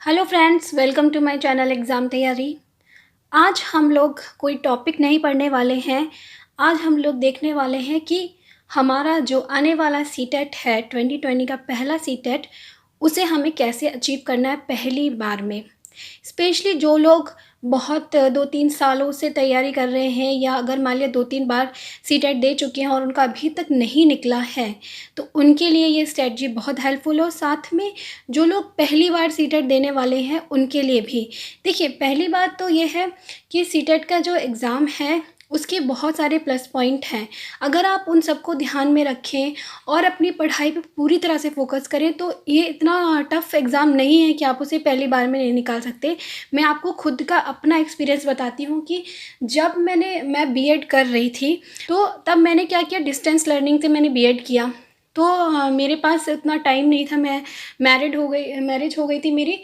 Hello friends, welcome to my channel exam तैयारी। आज हम लोग कोई टॉपिक नहीं पढ़ने वाले हैं। आज हम लोग देखने वाले हैं कि हमारा जो आने वाला सीटेट है 2020 का पहला सीटेट, उसे हमें कैसे अचीव करना है पहली बार में। स्पेशली जो लोग बहुत 2-3 सालों से तैयारी कर रहे हैं, या अगर मान लिया 2-3 बार सीटेट दे चुके हैं और उनका अभी तक नहीं निकला है, तो उनके लिए ये स्ट्रेटजी बहुत हेल्पफुल हो। साथ में जो लोग पहली बार सीटेट देने वाले हैं उनके लिए भी। देखिए, पहली बात तो ये है कि सीटेट का जो एग्ज़ाम है उसके बहुत सारे प्लस पॉइंट हैं। अगर आप उन सबको ध्यान में रखें और अपनी पढ़ाई पे पूरी तरह से फ़ोकस करें, तो ये इतना टफ़ एग्ज़ाम नहीं है कि आप उसे पहली बार में नहीं निकाल सकते। मैं आपको खुद का अपना एक्सपीरियंस बताती हूँ कि जब मैं बीएड कर रही थी, तो तब मैंने क्या किया, डिस्टेंस लर्निंग से मैंने बीएड किया। तो मेरे पास उतना टाइम नहीं था, मैं मैरिज हो गई थी मेरी,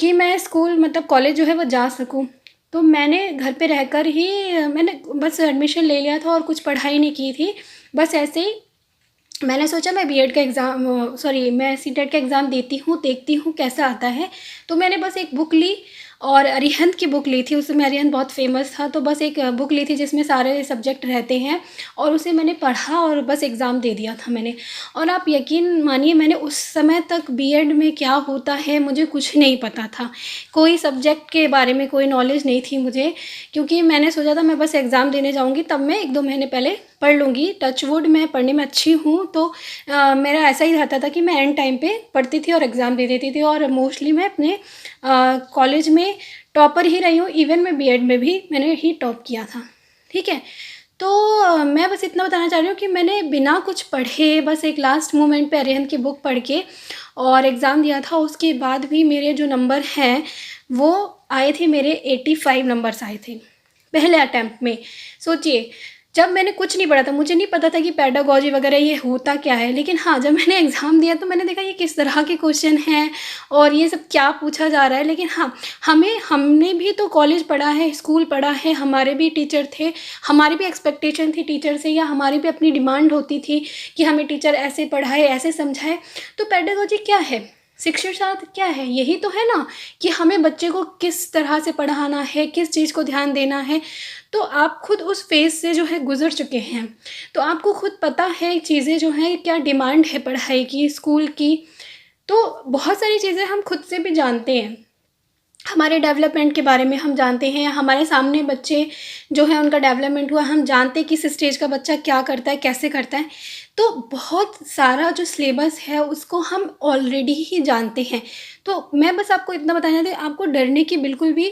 कि मैं स्कूल मतलब कॉलेज जो है वो जा सकूं। तो मैंने घर पे रहकर ही मैंने बस एडमिशन ले लिया था और कुछ पढ़ाई नहीं की थी। बस ऐसे ही मैंने सोचा मैं बीएड का मैं सीटेट का एग्ज़ाम देती हूँ, देखती हूँ कैसा आता है। तो मैंने बस एक बुक ली और अरिहंत की बुक ली थी। उस समय अरिहंत बहुत फेमस था, तो बस एक बुक ली थी जिसमें सारे सब्जेक्ट रहते हैं, और उसे मैंने पढ़ा और बस एग्ज़ाम दे दिया था मैंने। और आप यकीन मानिए, मैंने उस समय तक बीएड में क्या होता है मुझे कुछ नहीं पता था। कोई सब्जेक्ट के बारे में कोई नॉलेज नहीं थी मुझे, क्योंकि मैंने सोचा था मैं बस एग्ज़ाम देने जाऊँगी, तब मैं 1-2 महीने पहले पढ़ लूँगी। टचवुड मैं पढ़ने में अच्छी हूँ, तो मेरा ऐसा ही रहता था कि मैं एंड टाइम पे पढ़ती थी और एग्ज़ाम दे देती थी। और मोस्टली मैं अपने कॉलेज में टॉपर ही रही हूँ। इवन मैं बीएड में भी मैंने ही टॉप किया था। ठीक है, तो मैं बस इतना बताना चाह रही हूँ कि मैंने बिना कुछ पढ़े बस एक लास्ट मोमेंट पे अरिहंत की बुक पढ़ के और एग्ज़ाम दिया था। उसके बाद भी मेरे जो नंबर हैं वो आए थे, मेरे 85 नंबर्स आए थे पहले अटैम्प्ट में। सोचिए, जब मैंने कुछ नहीं पढ़ा था, मुझे नहीं पता था कि पेडागॉजी वगैरह ये होता क्या है, लेकिन हाँ, जब मैंने एग्ज़ाम दिया तो मैंने देखा ये किस तरह के क्वेश्चन हैं और ये सब क्या पूछा जा रहा है। लेकिन हाँ, हमने भी तो कॉलेज पढ़ा है, स्कूल पढ़ा है, हमारे भी टीचर थे, हमारी भी एक्सपेक्टेशन थी टीचर से, या हमारी भी अपनी डिमांड होती थी कि हमें टीचर ऐसे पढ़ाए, ऐसे समझाए। तो पेडागॉजी क्या है, शिक्षण शास्त्र क्या है, यही तो है ना कि हमें बच्चे को किस तरह से पढ़ाना है, किस चीज़ को ध्यान देना है। तो आप खुद उस फेज़ से जो है गुज़र चुके हैं, तो आपको खुद पता है चीज़ें जो हैं, क्या डिमांड है पढ़ाई की, स्कूल की। तो बहुत सारी चीज़ें हम खुद से भी जानते हैं, हमारे डेवलपमेंट के बारे में हम जानते हैं, हमारे सामने बच्चे जो हैं उनका डेवलपमेंट हुआ, हम जानते हैं किस स्टेज का बच्चा क्या करता है, कैसे करता है। तो बहुत सारा जो सिलेबस है उसको हम ऑलरेडी ही जानते हैं। तो मैं बस आपको इतना बताना चाहती हूँ, आपको डरने की बिल्कुल भी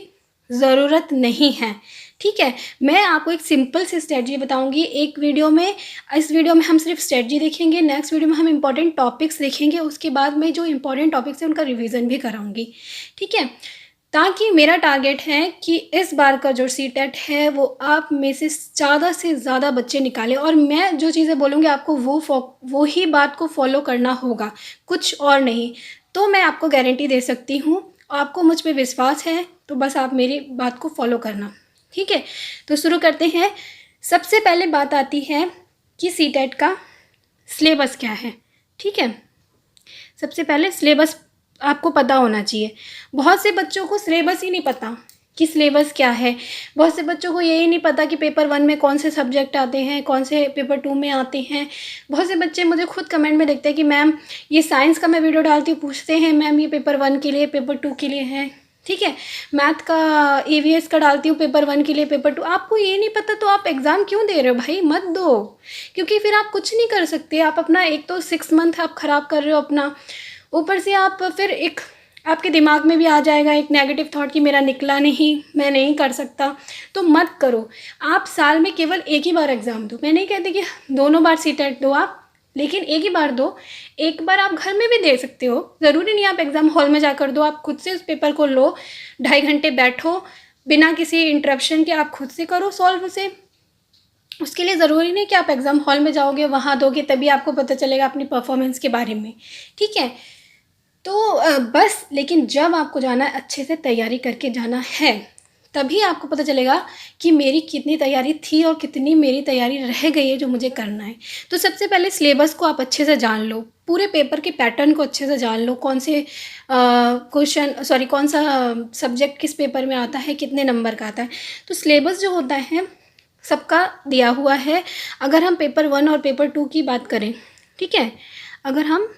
ज़रूरत नहीं है। ठीक है, मैं आपको एक सिंपल सी स्ट्रेटजी बताऊंगी एक वीडियो में। इस वीडियो में हम सिर्फ स्ट्रेटजी देखेंगे, नेक्स्ट वीडियो में हम इंपॉर्टेंट टॉपिक्स देखेंगे, उसके बाद मैं जो इंपॉर्टेंट टॉपिक्स हैं उनका रिवीजन भी कराऊंगी। ठीक है, ताकि मेरा टारगेट है कि इस बार का जो सीटेट है वो आप में से ज़्यादा बच्चे निकालें, और मैं जो चीज़ें बोलूँगी आपको वो ही बात को फॉलो करना होगा, कुछ और नहीं। तो मैं आपको गारंटी दे सकती हूँ, आपको मुझ पे विश्वास है तो बस आप मेरी बात को फॉलो करना। ठीक है, तो शुरू करते हैं। सबसे पहले बात आती है कि सीटेट का सिलेबस क्या है। ठीक है, सबसे पहले सिलेबस आपको पता होना चाहिए। बहुत से बच्चों को सिलेबस ही नहीं पता कि सिलेबस क्या है। बहुत से बच्चों को यही नहीं पता कि पेपर 1 में कौन से सब्जेक्ट आते हैं, कौन से पेपर 2 में आते हैं। बहुत से बच्चे मुझे खुद कमेंट में देखते हैं कि मैम ये साइंस का मैं वीडियो डालती हूँ, पूछते हैं मैम ये पेपर 1 के लिए, पेपर 2 के लिए है। ठीक है, मैथ का ईवीएस का डालती हूँ पेपर 1 के लिए, पेपर 2। आपको ये नहीं पता तो आप एग्ज़ाम क्यों दे रहे हो भाई, मत दो। क्योंकि फिर आप कुछ नहीं कर सकते। आप अपना एक तो 6 मंथ आप ख़राब कर रहे हो अपना, ऊपर से आप फिर एक आपके दिमाग में भी आ जाएगा एक नेगेटिव थॉट कि मेरा निकला नहीं, मैं नहीं कर सकता। तो मत करो। आप साल में केवल एक ही बार एग्ज़ाम दो। मैं नहीं कहती कि दोनों बार सीटेट दो आप, लेकिन एक ही बार दो। एक बार आप घर में भी दे सकते हो, ज़रूरी नहीं आप एग्ज़ाम हॉल में जाकर दो। आप खुद से उस पेपर को लो, 2.5 घंटे बैठो, बिना किसी इंटरप्शन के आप खुद से करो सॉल्व उसे। उसके लिए ज़रूरी नहीं कि आप एग्ज़ाम हॉल में जाओगे, वहाँ दोगे, तभी आपको पता चलेगा अपनी परफॉर्मेंस के बारे में। ठीक है, तो बस, लेकिन जब आपको जाना है अच्छे से तैयारी करके जाना है। तभी आपको पता चलेगा कि मेरी कितनी तैयारी थी और कितनी मेरी तैयारी रह गई है जो मुझे करना है। तो सबसे पहले सिलेबस को आप अच्छे से जान लो, पूरे पेपर के पैटर्न को अच्छे से जान लो, कौन से कौन सा सब्जेक्ट किस पेपर में आता है, कितने नंबर का आता है। तो सिलेबस जो होता है सबका दिया हुआ है। अगर हम पेपर 1 और पेपर 2 की बात करें, ठीक है, अगर हम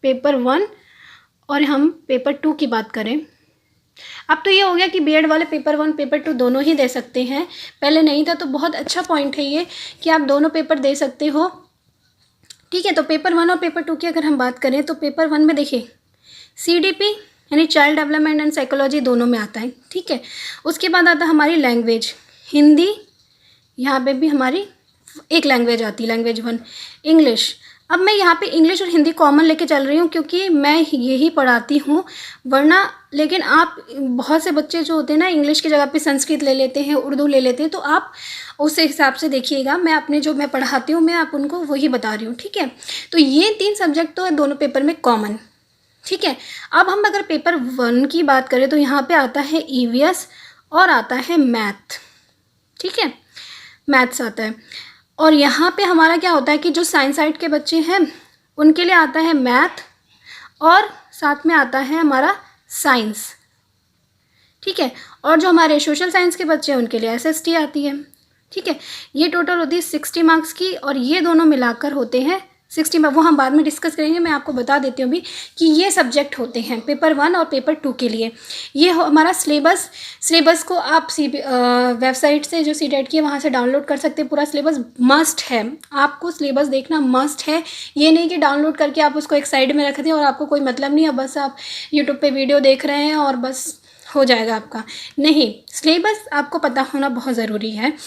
पेपर 1 और हम पेपर 2 की बात करें, अब तो ये हो गया कि बीएड वाले पेपर 1 पेपर 2 दोनों ही दे सकते हैं, पहले नहीं था। तो बहुत अच्छा पॉइंट है ये कि आप दोनों पेपर दे सकते हो, ठीक है। तो पेपर 1 और पेपर 2 की अगर हम बात करें तो पेपर 1 में देखिए CDP यानी चाइल्ड डेवलपमेंट एंड साइकोलॉजी दोनों में आता है, ठीक है। उसके बाद आता है हमारी लैंग्वेज, हिंदी, यहाँ पे भी हमारी एक लैंग्वेज आती है, लैंग्वेज 1 इंग्लिश। अब मैं यहाँ पे इंग्लिश और हिंदी कॉमन लेके चल रही हूँ क्योंकि मैं यही पढ़ाती हूँ, वरना लेकिन आप बहुत से बच्चे जो होते हैं ना इंग्लिश की जगह पे संस्कृत ले लेते हैं, उर्दू ले लेते हैं, तो आप उस हिसाब से देखिएगा। मैं अपने जो मैं पढ़ाती हूँ मैं आप उनको वही बता रही हूँ, ठीक है। तो ये 3 सब्जेक्ट तो है दोनों पेपर में कॉमन, ठीक है। अब हम अगर पेपर 1 की बात करें तो यहाँ पे आता है EVS और आता है मैथ, ठीक है, मैथ्स आता है। और यहाँ पे हमारा क्या होता है कि जो साइंस साइड के बच्चे हैं उनके लिए आता है मैथ और साथ में आता है हमारा साइंस, ठीक है। और जो हमारे सोशल साइंस के बच्चे हैं उनके लिए SST आती है, ठीक है। ये टोटल होती है 60 मार्क्स की और ये दोनों मिलाकर होते हैं 60 में, वो हम बाद में डिस्कस करेंगे। मैं आपको बता देती हूँ अभी कि ये सब्जेक्ट होते हैं पेपर 1 और पेपर 2 के लिए। ये हमारा सिलेबस को आप वेबसाइट से जो CTET की है वहाँ से डाउनलोड कर सकते हैं। पूरा सिलेबस मस्ट है, आपको सिलेबस देखना मस्ट है। ये नहीं कि डाउनलोड करके आप उसको एक साइड में रख दें और आपको कोई मतलब नहीं है, बस आप यूट्यूब पर वीडियो देख रहे हैं और बस हो जाएगा आपका। नहीं, सिलेबस आपको पता होना बहुत ज़रूरी है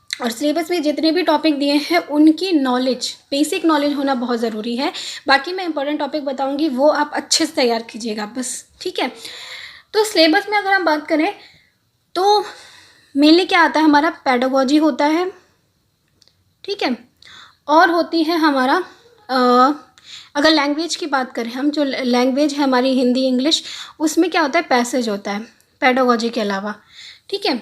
और सिलेबस में जितने भी टॉपिक दिए हैं उनकी नॉलेज, बेसिक नॉलेज होना बहुत ज़रूरी है। बाकी मैं इंपॉर्टेंट टॉपिक बताऊंगी वो आप अच्छे से तैयार कीजिएगा बस, ठीक है। तो सिलेबस में अगर हम बात करें तो मेनली क्या आता है, हमारा पेडागोजी होता है, ठीक है। और होती है हमारा अगर लैंग्वेज की बात करें हम, जो लैंग्वेज है हमारी हिंदी इंग्लिश, उसमें क्या होता है पैसेज होता है पेडागोजी के अलावा, ठीक है।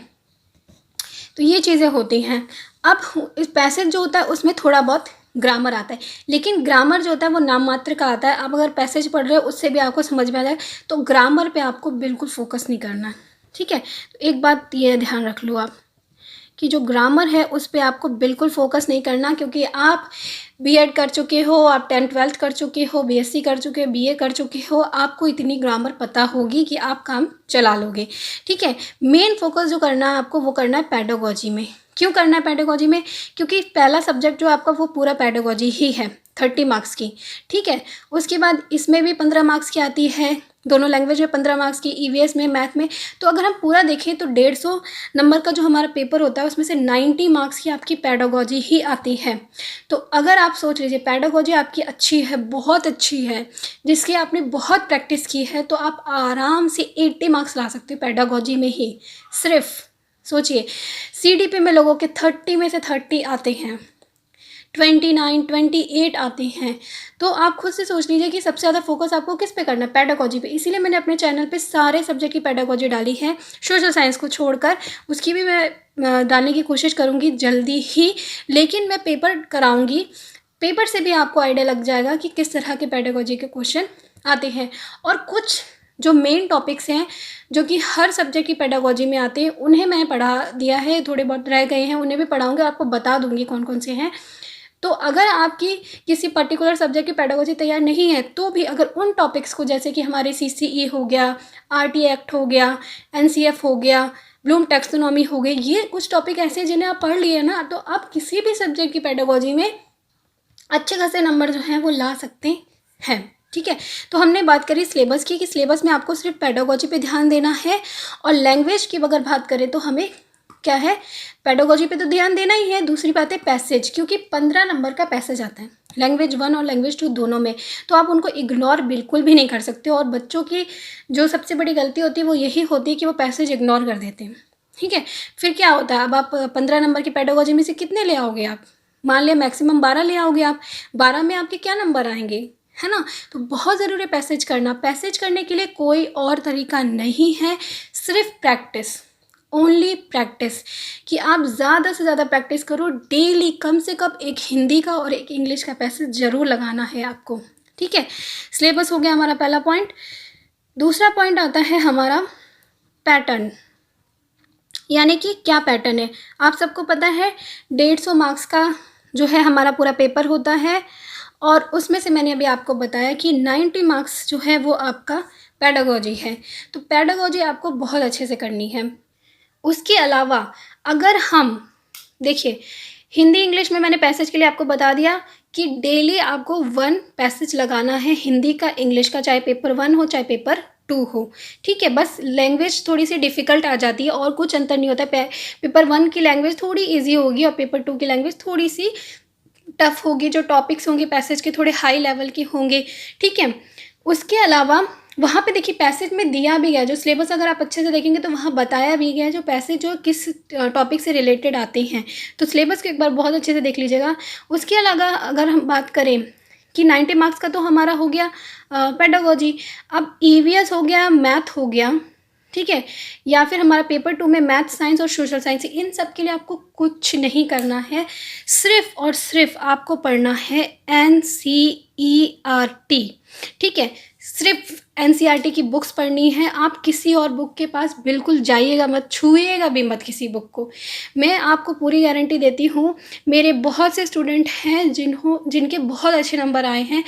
तो ये चीज़ें होती हैं। अब इस पैसेज जो होता है उसमें थोड़ा बहुत ग्रामर आता है, लेकिन ग्रामर जो होता है वो नाम मात्र का आता है। आप अगर पैसेज पढ़ रहे हो उससे भी आपको समझ में आ जाए तो ग्रामर पे आपको बिल्कुल फोकस नहीं करना है, ठीक है। तो एक बात ये ध्यान रख लो आप कि जो ग्रामर है उस पर आपको बिल्कुल फोकस नहीं करना, क्योंकि आप बीएड कर चुके हो, आप 10th 12th कर चुके हो, BSc कर चुके हो, BA कर चुके हो, आपको इतनी ग्रामर पता होगी कि आप काम चला लोगे, ठीक है। मेन फोकस जो करना है आपको वो करना है पेडागोजी में। क्यों करना है पेडागोजी में? क्योंकि पहला सब्जेक्ट जो आपका वो पूरा पेडागोजी ही है 30 मार्क्स की, ठीक है। उसके बाद इसमें भी 15 मार्क्स की आती है, दोनों लैंग्वेज में 15 मार्क्स की, EVS में, मैथ में। तो अगर हम पूरा देखें तो 150 नंबर का जो हमारा पेपर होता है उसमें से 90 मार्क्स की आपकी पेडागोजी ही आती है। तो अगर आप सोच लीजिए पेडागोजी आपकी अच्छी है, बहुत अच्छी है, जिसकी आपने बहुत प्रैक्टिस की है, तो आप आराम से 80 मार्क्स ला सकते हो पेडागोजी में ही। सिर्फ सोचिए CDP में लोगों के 30 में से 30 आते हैं, 29 28 आते हैं। तो आप खुद से सोच लीजिए कि सबसे ज़्यादा फोकस आपको किस पे करना है, पेडागोजी पे। इसीलिए मैंने अपने चैनल पे सारे सब्जेक्ट की पेडागोजी डाली है, सोशल साइंस को छोड़कर। उसकी भी मैं डालने की कोशिश करूँगी जल्दी ही, लेकिन मैं पेपर कराऊँगी। पेपर से भी आपको आइडिया लग जाएगा कि किस तरह के पेडागोजी के क्वेश्चन आते हैं। और कुछ जो मेन टॉपिक्स हैं जो कि हर सब्जेक्ट की पेडागोजी में आते हैं उन्हें मैं पढ़ा दिया है, थोड़े बहुत रह गए हैं उन्हें भी पढ़ाऊँगी, आपको बता दूँगी कौन कौन से हैं। तो अगर आपकी किसी पर्टिकुलर सब्जेक्ट की पेडागोजी तैयार नहीं है तो भी अगर उन टॉपिक्स को, जैसे कि हमारे CCE हो गया, RT एक्ट हो गया, NCF हो गया, ब्लूम टैक्सोनॉमी हो गई, ये कुछ टॉपिक ऐसे जिन्हें आप पढ़ लिए ना, तो आप किसी भी सब्जेक्ट की पेडागोजी में अच्छे खासे नंबर जो हैं वो ला सकते हैं, ठीक है। तो हमने बात करी सिलेबस की कि सिलेबस में आपको सिर्फ पेडागोजी पे ध्यान देना है। और लैंग्वेज की अगर बात करें तो हमें क्या है, पेडागोजी पे तो ध्यान देना ही है। दूसरी बात है पैसेज, क्योंकि 15 नंबर का पैसेज आता है लैंग्वेज 1 और लैंग्वेज 2 दोनों में, तो आप उनको इग्नोर बिल्कुल भी नहीं कर सकते। और बच्चों की जो सबसे बड़ी गलती होती है वो यही होती है कि वो पैसेज इग्नोर कर देते हैं, ठीक है। फिर क्या होता है, अब आप 15 नंबर की पेडागोजी में से कितने ले आओगे आप? मान लिया मैक्सिमम 12 ले आओगे आप, 12 में आपके क्या नंबर आएंगे, है ना। तो बहुत ज़रूरी है पैसेज करना। पैसेज करने के लिए कोई और तरीका नहीं है, सिर्फ प्रैक्टिस। ओनली प्रैक्टिस, कि आप ज़्यादा से ज़्यादा प्रैक्टिस करो डेली। कम से कम एक हिंदी का और एक इंग्लिश का पैसेज ज़रूर लगाना है आपको, ठीक है। सिलेबस हो गया हमारा पहला पॉइंट। दूसरा पॉइंट आता है हमारा पैटर्न, यानी कि क्या पैटर्न है। आप सबको पता है 150 मार्क्स का जो है हमारा पूरा पेपर होता है, और उसमें से मैंने अभी आपको बताया कि 90 मार्क्स जो है वो आपका पेडागोजी है। तो पेडागोजी आपको बहुत अच्छे से करनी है। उसके अलावा अगर हम देखिए, हिंदी इंग्लिश में मैंने पैसेज के लिए आपको बता दिया कि डेली आपको 1 पैसेज लगाना है हिंदी का इंग्लिश का, चाहे पेपर 1 हो चाहे पेपर 2 हो, ठीक है। बस लैंग्वेज थोड़ी सी डिफ़िकल्ट आ जाती है और कुछ अंतर नहीं होता है। पेपर 1 की लैंग्वेज थोड़ी ईजी होगी और पेपर 2 की लैंग्वेज थोड़ी सी टफ होगी। जो टॉपिक्स होंगे पैसेज के थोड़े हाई लेवल के होंगे, ठीक है। उसके अलावा वहाँ पे देखिए पैसेज में दिया भी गया, जो सिलेबस अगर आप अच्छे से देखेंगे तो वहाँ बताया भी गया है जो पैसेज जो किस टॉपिक से रिलेटेड आते हैं। तो सिलेबस को एक बार बहुत अच्छे से देख लीजिएगा। उसके अलावा अगर हम बात करें कि 90 मार्क्स का तो हमारा हो गया पेडागोजी। अब ईवीएस हो गया, मैथ हो गया, ठीक है, या फिर हमारा पेपर 2 में मैथ, साइंस और सोशल साइंस, इन सब के लिए आपको कुछ नहीं करना है। सिर्फ और सिर्फ आपको पढ़ना है NCERT, ठीक है। सिर्फ NCERT की बुक्स पढ़नी है। आप किसी और बुक के पास बिल्कुल जाइएगा मत, छुइएगा भी मत किसी बुक को। मैं आपको पूरी गारंटी देती हूँ, मेरे बहुत से स्टूडेंट हैं जिनके बहुत अच्छे नंबर आए हैं,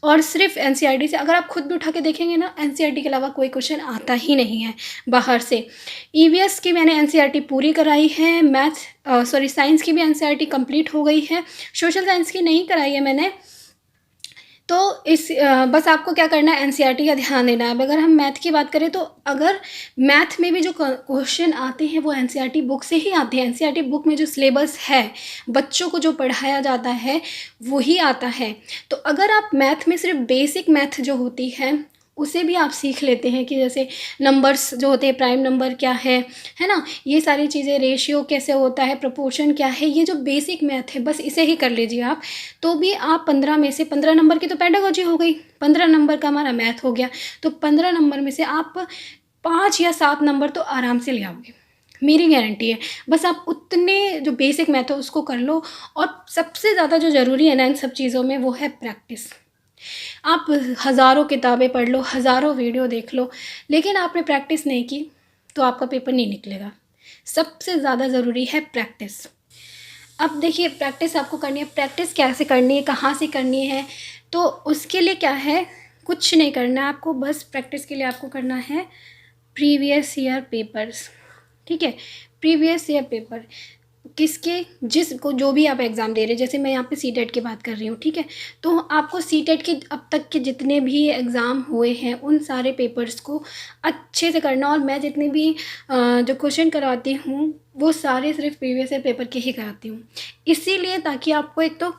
और सिर्फ NCERT से। अगर आप खुद भी उठा के देखेंगे ना, NCERT के अलावा कोई क्वेश्चन आता ही नहीं है बाहर से। EVS की मैंने NCERT पूरी कराई है, साइंस की भी NCERT कंप्लीट हो गई है, सोशल साइंस की नहीं कराई है मैंने। तो बस आपको क्या करना है, NCERT का ध्यान देना है। अब अगर हम मैथ की बात करें तो अगर मैथ में भी जो क्वेश्चन आते हैं वो NCERT बुक से ही आते हैं। NCERT बुक में जो सिलेबस है, बच्चों को जो पढ़ाया जाता है वही आता है। तो अगर आप मैथ में सिर्फ बेसिक मैथ जो होती है उसे भी आप सीख लेते हैं, कि जैसे नंबर्स जो होते हैं, प्राइम नंबर क्या है ना, ये सारी चीज़ें, रेशियो कैसे होता है, प्रोपोर्शन क्या है, ये जो बेसिक मैथ है बस इसे ही कर लीजिए आप। तो भी आप 15 में से 15 नंबर की तो पेडागोजी हो गई, 15 नंबर का हमारा मैथ हो गया। तो 15 नंबर में से आप 5 या 7 नंबर तो आराम से ले आओगे, मेरी गारंटी है। बस आप उतने जो बेसिक मैथ है उसको कर लो। और सबसे ज़्यादा जो ज़रूरी है ना इन सब चीज़ों में, वो है प्रैक्टिस। आप हज़ारों किताबें पढ़ लो, हज़ारों वीडियो देख लो, लेकिन आपने प्रैक्टिस नहीं की तो आपका पेपर नहीं निकलेगा। सबसे ज़्यादा ज़रूरी है प्रैक्टिस। अब देखिए, प्रैक्टिस आपको करनी है। प्रैक्टिस कैसे करनी है, कहाँ से करनी है, तो उसके लिए क्या है, कुछ नहीं करना है आपको। बस प्रैक्टिस के लिए आपको करना है प्रीवियस ईयर पेपर्स, ठीक है। प्रीवियस ईयर पेपर किसके, जिसको जो भी आप एग्ज़ाम दे रहे हैं, जैसे मैं यहाँ पे सीटेट की बात कर रही हूँ, ठीक है। तो आपको सीटेट के अब तक के जितने भी एग्ज़ाम हुए हैं उन सारे पेपर्स को अच्छे से करना। और मैं जितने भी जो क्वेश्चन करवाती हूँ वो सारे सिर्फ प्रीवियस ईयर पेपर के ही कराती हूँ, इसीलिए ताकि आपको एक तो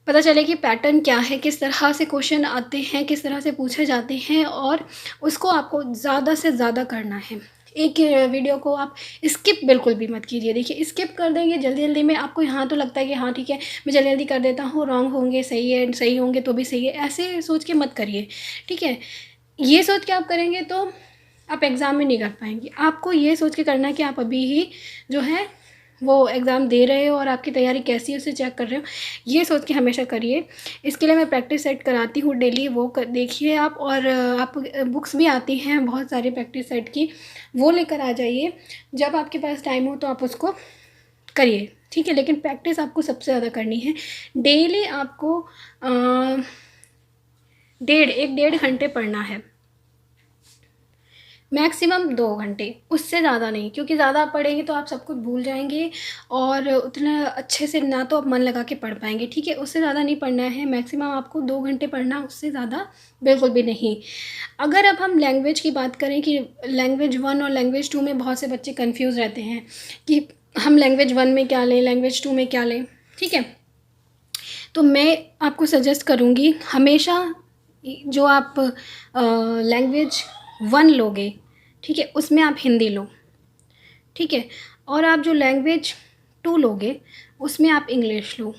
पता चले कि पैटर्न क्या है, किस तरह से क्वेश्चन आते हैं, किस तरह से पूछे जाते हैं, और उसको आपको ज़्यादा से ज़्यादा करना है। एक वीडियो को आप स्किप बिल्कुल भी मत कीजिए। देखिए, स्किप कर देंगे जल्दी जल्दी में, आपको यहाँ तो लगता है कि हाँ ठीक है मैं जल्दी जल्दी कर देता हूँ, रॉन्ग होंगे सही है, सही होंगे तो भी सही है, ऐसे सोच के मत करिए, ठीक है। ये सोच के आप करेंगे तो आप एग्ज़ाम में नहीं कर पाएंगे। आपको ये सोच के करना है कि आप अभी ही जो है वो एग्ज़ाम दे रहे हो और आपकी तैयारी कैसी है उसे चेक कर रहे हो, ये सोच के हमेशा करिए। इसके लिए मैं प्रैक्टिस सेट कराती हूँ डेली, वो देखिए आप। और आप बुक्स भी आती हैं बहुत सारी प्रैक्टिस सेट की, वो लेकर आ जाइए। जब आपके पास टाइम हो तो आप उसको करिए, ठीक है। लेकिन प्रैक्टिस आपको सबसे ज़्यादा करनी है। डेली आपको 1.5 घंटे पढ़ना है, मैक्सिमम 2 घंटे, उससे ज़्यादा नहीं। क्योंकि ज़्यादा आप पढ़ेंगे तो आप सब कुछ भूल जाएंगे और उतना अच्छे से ना तो आप मन लगा के पढ़ पाएंगे, ठीक है। उससे ज़्यादा नहीं पढ़ना है, मैक्सिमम आपको 2 घंटे पढ़ना, उससे ज़्यादा बिल्कुल भी नहीं। अगर अब हम लैंग्वेज की बात करें कि लैंग्वेज 1 और लैंग्वेज 2 में बहुत से बच्चे कन्फ्यूज़ रहते हैं कि हम लैंग्वेज 1 में क्या लें, लैंग्वेज 2 में क्या लें, ठीक है। तो मैं आपको सजेस्ट करूँगी हमेशा जो आप लैंग्वेज 1 लोगे, ठीक है, उसमें आप हिंदी लो, ठीक है। और आप जो लैंग्वेज 2 लोगे उसमें आप इंग्लिश लो।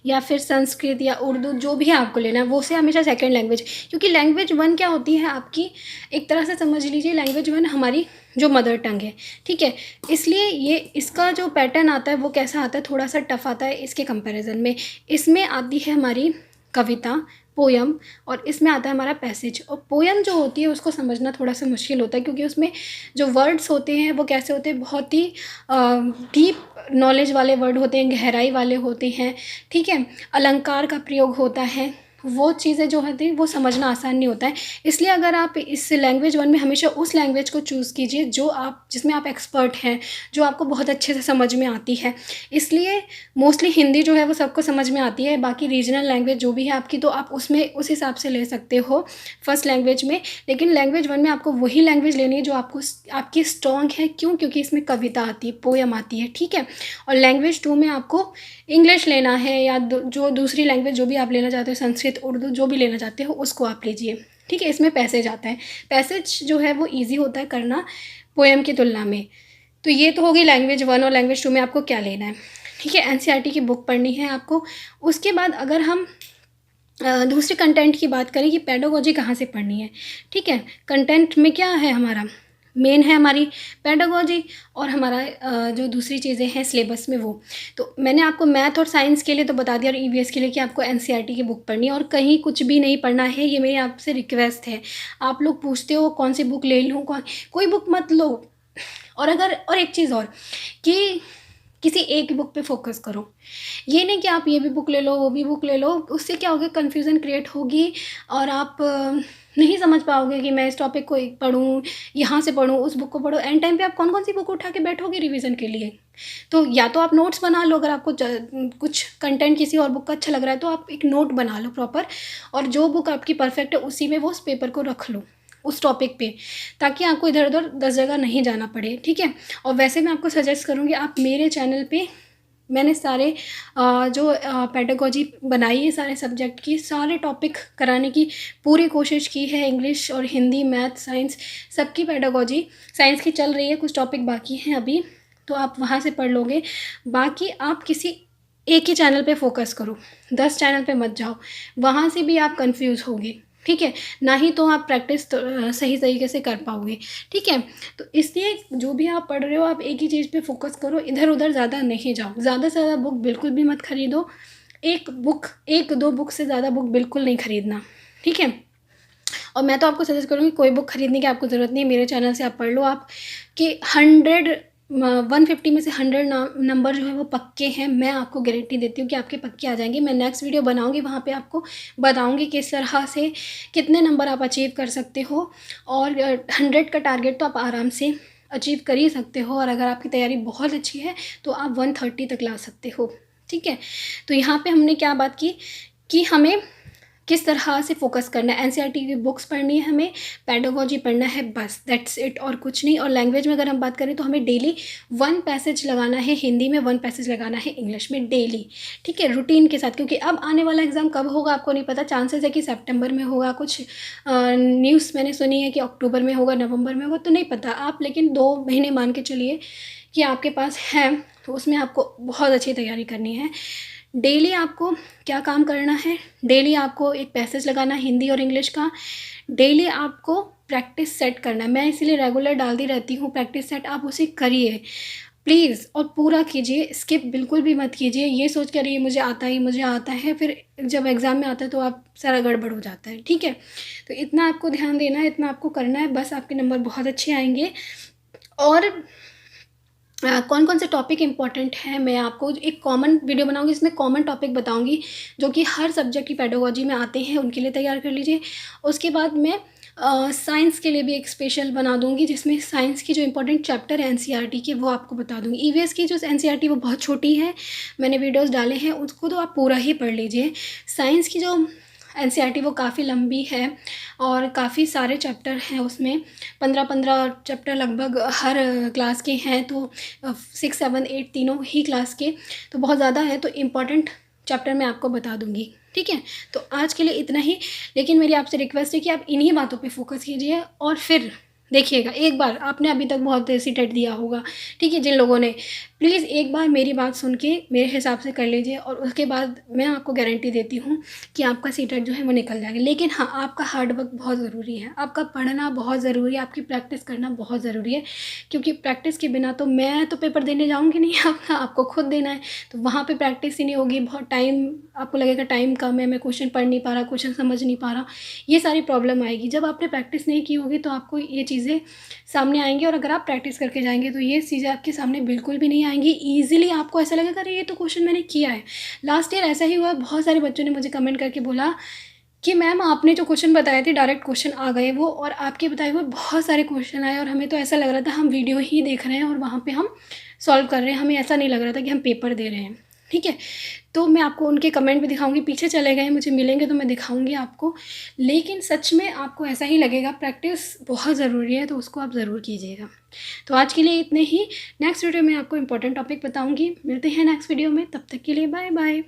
या फिर संस्कृत या उर्दू, जो भी आपको लेना है वो से हमेशा सेकंड लैंग्वेज, क्योंकि लैंग्वेज वन क्या होती है आपकी, एक तरह से समझ लीजिए लैंग्वेज वन हमारी जो मदर टंग है, ठीक है। इसलिए ये इसका जो पैटर्न आता है वो कैसा आता है, थोड़ा सा टफ आता है इसके कंपैरिजन में। इसमें आती है हमारी कविता, पोयम, और इसमें आता है हमारा पैसेज। और पोयम जो होती है उसको समझना थोड़ा सा मुश्किल होता है, क्योंकि उसमें जो वर्ड्स होते हैं वो कैसे होते हैं, बहुत ही डीप नॉलेज वाले वर्ड होते हैं, गहराई वाले होते हैं, ठीक है। अलंकार का प्रयोग होता है, वो चीज़ें जो होती हैं वो समझना आसान नहीं होता है। इसलिए अगर आप इस लैंग्वेज वन में हमेशा उस लैंग्वेज को चूज़ कीजिए जो आप, जिसमें आप एक्सपर्ट हैं, जो आपको बहुत अच्छे से समझ में आती है। इसलिए मोस्टली हिंदी जो है वो सबको समझ में आती है, बाकी रीजनल लैंग्वेज जो भी है आपकी तो आप उसमें उस हिसाब से ले सकते हो फर्स्ट लैंग्वेज में। लेकिन लैंग्वेज वन में आपको वही लैंग्वेज लेनी है जो आपको आपकी स्ट्रॉन्ग है। क्यों? क्योंकि इसमें कविता आती है, पोयम आती है, ठीक है। और लैंग्वेज टू में आपको इंग्लिश लेना है या जो दूसरी लैंग्वेज जो भी आप लेना चाहते हो, संस्कृत, उर्दू, जो भी लेना चाहते हो उसको आप लीजिए, ठीक है। इसमें पैसेज आता है, पैसेज जो है वो ईजी होता है करना पोएम की तुलना में। तो ये तो होगी लैंग्वेज वन। और लैंग्वेज टू में आपको क्या लेना है, ठीक है। एनसीईआरटी की बुक पढ़नी है आपको। उसके बाद अगर हम दूसरे कंटेंट की बात करें कि पेडागोजी कहाँ से पढ़नी है, ठीक है। कंटेंट में क्या है हमारा, मेन है हमारी पेडागोजी, और हमारा जो दूसरी चीज़ें हैं सिलेबस में वो। तो मैंने आपको मैथ और साइंस के लिए तो बता दिया, और ईवीएस के लिए कि आपको एनसीईआरटी की बुक पढ़नी है और कहीं कुछ भी नहीं पढ़ना है। ये मेरी आपसे रिक्वेस्ट है। आप लोग पूछते हो कौन सी बुक ले लूँ, कोई बुक मत लो। और एक चीज़ और कि किसी एक बुक पे फोकस करो। ये नहीं कि आप ये भी बुक ले लो वो भी बुक ले लो, उससे क्या होगा, कन्फ्यूज़न क्रिएट होगी और आप नहीं समझ पाओगे कि मैं इस टॉपिक को पढ़ूँ, यहाँ से पढ़ूँ, उस बुक को पढ़ो। एंड टाइम पे आप कौन कौन सी बुक उठा के बैठोगे रिवीजन के लिए। तो या तो आप नोट्स बना लो, अगर आपको कुछ कंटेंट किसी और बुक का अच्छा लग रहा है तो आप एक नोट बना लो प्रॉपर, और जो बुक आपकी परफेक्ट है उसी में वो उस पेपर को रख लो उस टॉपिक पे, ताकि आपको इधर उधर 10 जगह नहीं जाना पड़े, ठीक है। और वैसे मैं आपको सजेस्ट करूँगी, आप मेरे चैनल पे मैंने सारे जो पेडागोजी बनाई है, सारे सब्जेक्ट की, सारे टॉपिक कराने की पूरी कोशिश की है। इंग्लिश और हिंदी, मैथ, साइंस, सबकी पेडागोजी। साइंस की चल रही है, कुछ टॉपिक बाकी हैं अभी, तो आप वहाँ से पढ़ लोगे। बाकी आप किसी एक ही चैनल पे फोकस करो, 10 चैनल पे मत जाओ, वहाँ से भी आप कंफ्यूज होगे, ठीक है। ना ही तो आप प्रैक्टिस सही तरीके से कर पाओगे, ठीक है। तो इसलिए जो भी आप पढ़ रहे हो आप एक ही चीज़ पे फोकस करो, इधर उधर ज़्यादा नहीं जाओ। ज़्यादा से ज़्यादा बुक बिल्कुल भी मत खरीदो, एक दो बुक से ज़्यादा बुक बिल्कुल नहीं खरीदना, ठीक है। और मैं तो आपको सजेस्ट करूँगी कोई बुक खरीदने की आपको ज़रूरत नहीं है, मेरे चैनल से आप पढ़ लो। आप कि 150 में से 100 नंबर जो है वो पक्के हैं। मैं आपको गारंटी देती हूँ कि आपके पक्के आ जाएंगे। मैं नेक्स्ट वीडियो बनाऊँगी, वहाँ पे आपको बताऊँगी किस तरह से कितने नंबर आप अचीव कर सकते हो। और 100 का टारगेट तो आप आराम से अचीव कर ही सकते हो, और अगर आपकी तैयारी बहुत अच्छी है तो आप 130 तक ला सकते हो, ठीक है। तो यहाँ पे हमने क्या बात की कि हमें किस तरह से फोकस करना है। एनसीईआरटी की बुक्स पढ़नी है, हमें पेडागोजी पढ़ना है, बस दैट्स इट, और कुछ नहीं। और लैंग्वेज में अगर हम बात करें तो हमें डेली 1 पैसेज लगाना है हिंदी में, 1 पैसेज लगाना है इंग्लिश में डेली, ठीक है, रूटीन के साथ। क्योंकि अब आने वाला एग्ज़ाम कब होगा आपको नहीं पता, चांसेस है कि सितंबर में होगा, कुछ न्यूज़ मैंने सुनी है कि अक्टूबर में होगा, नवंबर में होगा, तो नहीं पता आप, लेकिन 2 महीने मान के चलिए कि आपके पास है, तो उसमें आपको बहुत अच्छी तैयारी करनी है। डेली आपको क्या काम करना है, डेली आपको एक पैसेज लगाना है हिंदी और इंग्लिश का, डेली आपको प्रैक्टिस सेट करना है। मैं इसीलिए रेगुलर डालती रहती हूँ प्रैक्टिस सेट, आप उसे करिए प्लीज़ और पूरा कीजिए, स्किप बिल्कुल भी मत कीजिए ये सोच कर ये मुझे आता है, फिर जब एग्ज़ाम में आता है तो आप सारा गड़बड़ हो जाता है, ठीक है। तो इतना आपको ध्यान देना है, इतना आपको करना है, बस आपके नंबर बहुत अच्छे आएंगे। और कौन कौन से टॉपिक इंपॉर्टेंट है मैं आपको एक कॉमन वीडियो बनाऊंगी, इसमें कॉमन टॉपिक बताऊंगी जो कि हर सब्जेक्ट की पेडागोजी में आते हैं, उनके लिए तैयार कर लीजिए। उसके बाद मैं साइंस के लिए भी एक स्पेशल बना दूंगी, जिसमें साइंस की जो इंपॉर्टेंट चैप्टर है एनसीईआरटी के वो आपको बता दूंगी। ईवीएस की जो एनसीईआरटी वो बहुत छोटी है, मैंने वीडियोज़ डाले हैं, उसको तो आप पूरा ही पढ़ लीजिए। साइंस की जो एनसीईआरटी वो काफ़ी लंबी है और काफ़ी सारे चैप्टर हैं उसमें, 15 चैप्टर लगभग हर क्लास के हैं, तो 6, 7, 8 तीनों ही क्लास के, तो बहुत ज़्यादा है। तो इम्पॉर्टेंट चैप्टर मैं आपको बता दूंगी, ठीक है। तो आज के लिए इतना ही, लेकिन मेरी आपसे रिक्वेस्ट है कि आप इन्हीं बातों पे फोकस कीजिए और फिर देखिएगा एक बार, आपने अभी तक बहुत सीटेट दिया होगा, ठीक है, जिन लोगों ने, प्लीज़ एक बार मेरी बात सुन के मेरे हिसाब से कर लीजिए और उसके बाद मैं आपको गारंटी देती हूँ कि आपका सीटेट जो है वो निकल जाएगा। लेकिन हाँ, आपका हार्ड वर्क बहुत ज़रूरी है, आपका पढ़ना बहुत ज़रूरी है, आपकी प्रैक्टिस करना बहुत ज़रूरी है, क्योंकि प्रैक्टिस के बिना तो मैं तो पेपर देने जाऊँगी नहीं आपको खुद देना है, तो वहाँ पे प्रैक्टिस ही नहीं होगी, बहुत टाइम आपको लगेगा टाइम कम है, मैं क्वेश्चन पढ़ नहीं पा रहा, क्वेश्चन समझ नहीं पा रहा, ये सारी प्रॉब्लम आएगी। जब आपने प्रैक्टिस नहीं की होगी तो आपको ये चीज़ें सामने आएंगी, और अगर आप प्रैक्टिस करके जाएंगे तो ये चीज़ें आपके सामने बिल्कुल भी नहीं आएंगी। ईजिली आपको ऐसा लगेगा अरे ये तो क्वेश्चन मैंने किया है। लास्ट ईयर ऐसा ही हुआ, बहुत सारे बच्चों ने मुझे कमेंट करके बोला कि मैम आपने जो क्वेश्चन बताए थे डायरेक्ट क्वेश्चन आ गए वो, और आपके बताए हुए बहुत सारे क्वेश्चन आए और हमें तो ऐसा लग रहा था हम वीडियो ही देख रहे हैं और वहाँ पे हम सॉल्व कर रहे हैं, हमें ऐसा नहीं लग रहा था कि हम पेपर दे रहे हैं। ठीक है, तो मैं आपको उनके कमेंट भी दिखाऊंगी, पीछे चले गए मुझे मिलेंगे तो मैं दिखाऊंगी आपको। लेकिन सच में आपको ऐसा ही लगेगा, प्रैक्टिस बहुत ज़रूरी है, तो उसको आप ज़रूर कीजिएगा। तो आज के लिए इतने ही, नेक्स्ट वीडियो में आपको इंपॉर्टेंट टॉपिक बताऊंगी। मिलते हैं नेक्स्ट वीडियो में, तब तक के लिए बाय बाय।